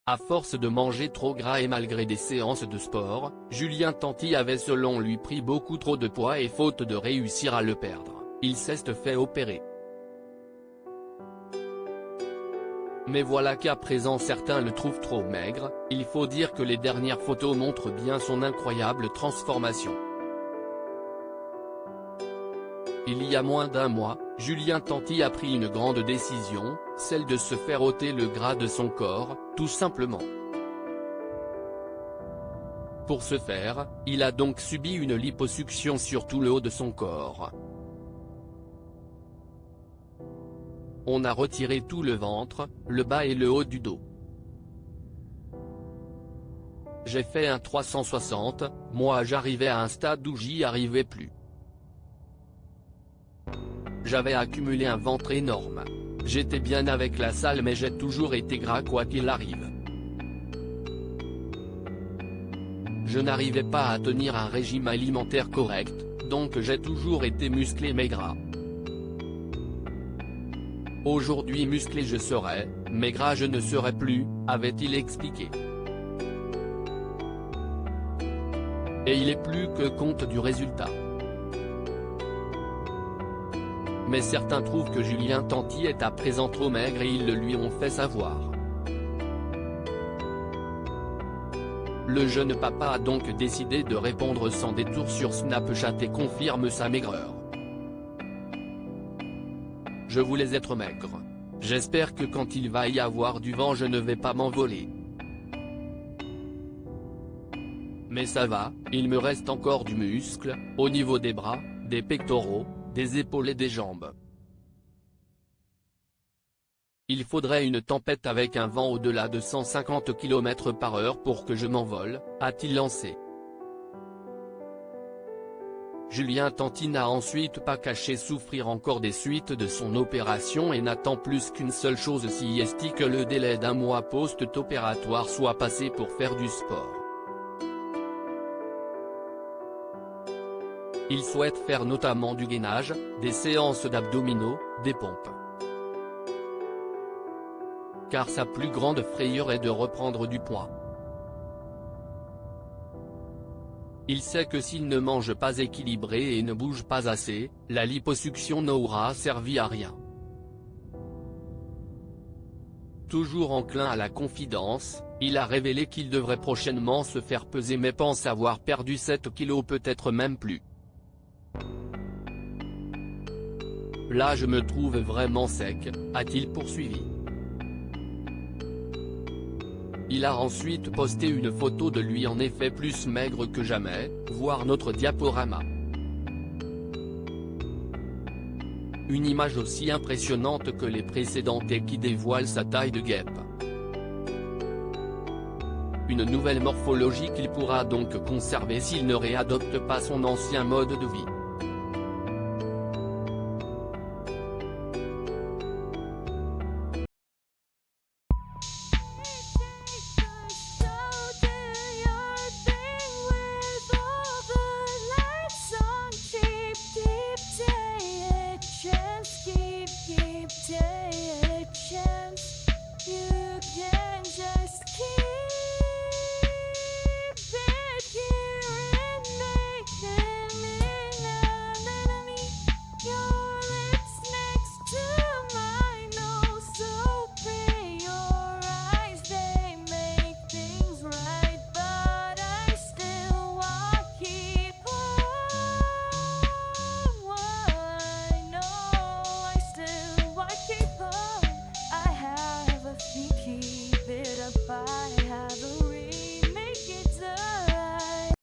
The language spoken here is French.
À force de manger trop gras et malgré des séances de sport, Julien Tanti avait selon lui pris beaucoup trop de poids et faute de réussir à le perdre, il s'est fait opérer. Mais voilà qu'à présent certains le trouvent trop maigre, il faut dire que les dernières photos montrent bien son incroyable transformation. Il y a moins d'un mois, Julien Tanti a pris une grande décision, celle de se faire ôter le gras de son corps, tout simplement. Pour ce faire, il a donc subi une liposuction sur tout le haut de son corps. On a retiré tout le ventre, le bas et le haut du dos. J'ai fait un 360, moi j'arrivais à un stade où j'y arrivais plus. J'avais accumulé un ventre énorme. J'étais bien avec la salle mais j'ai toujours été gras quoi qu'il arrive. Je n'arrivais pas à tenir un régime alimentaire correct, donc j'ai toujours été musclé mais gras. Aujourd'hui musclé je serai, mais gras je ne serai plus, avait-il expliqué. Et il est plus que compte du résultat. Mais certains trouvent que Julien Tanti est à présent trop maigre et ils le lui ont fait savoir. Le jeune papa a donc décidé de répondre sans détour sur Snapchat et confirme sa maigreur. Je voulais être maigre. J'espère que quand il va y avoir du vent je ne vais pas m'envoler. Mais ça va, il me reste encore du muscle, au niveau des bras, des pectoraux, des épaules et des jambes. Il faudrait une tempête avec un vent au-delà de 150 km/h pour que je m'envole, a-t-il lancé. Julien Tanti n'a ensuite pas caché souffrir encore des suites de son opération et n'attend plus qu'une seule chose si est que le délai d'un mois post-opératoire soit passé pour faire du sport. Il souhaite faire notamment du gainage, des séances d'abdominaux, des pompes. Car sa plus grande frayeur est de reprendre du poids. Il sait que s'il ne mange pas équilibré et ne bouge pas assez, la liposuction n'aura servi à rien. Toujours enclin à la confidence, il a révélé qu'il devrait prochainement se faire peser mais pense avoir perdu 7 kilos peut-être même plus. Là je me trouve vraiment sec, a-t-il poursuivi. Il a ensuite posté une photo de lui en effet plus maigre que jamais, voir notre diaporama. Une image aussi impressionnante que les précédentes et qui dévoile sa taille de guêpe. Une nouvelle morphologie qu'il pourra donc conserver s'il ne réadopte pas son ancien mode de vie.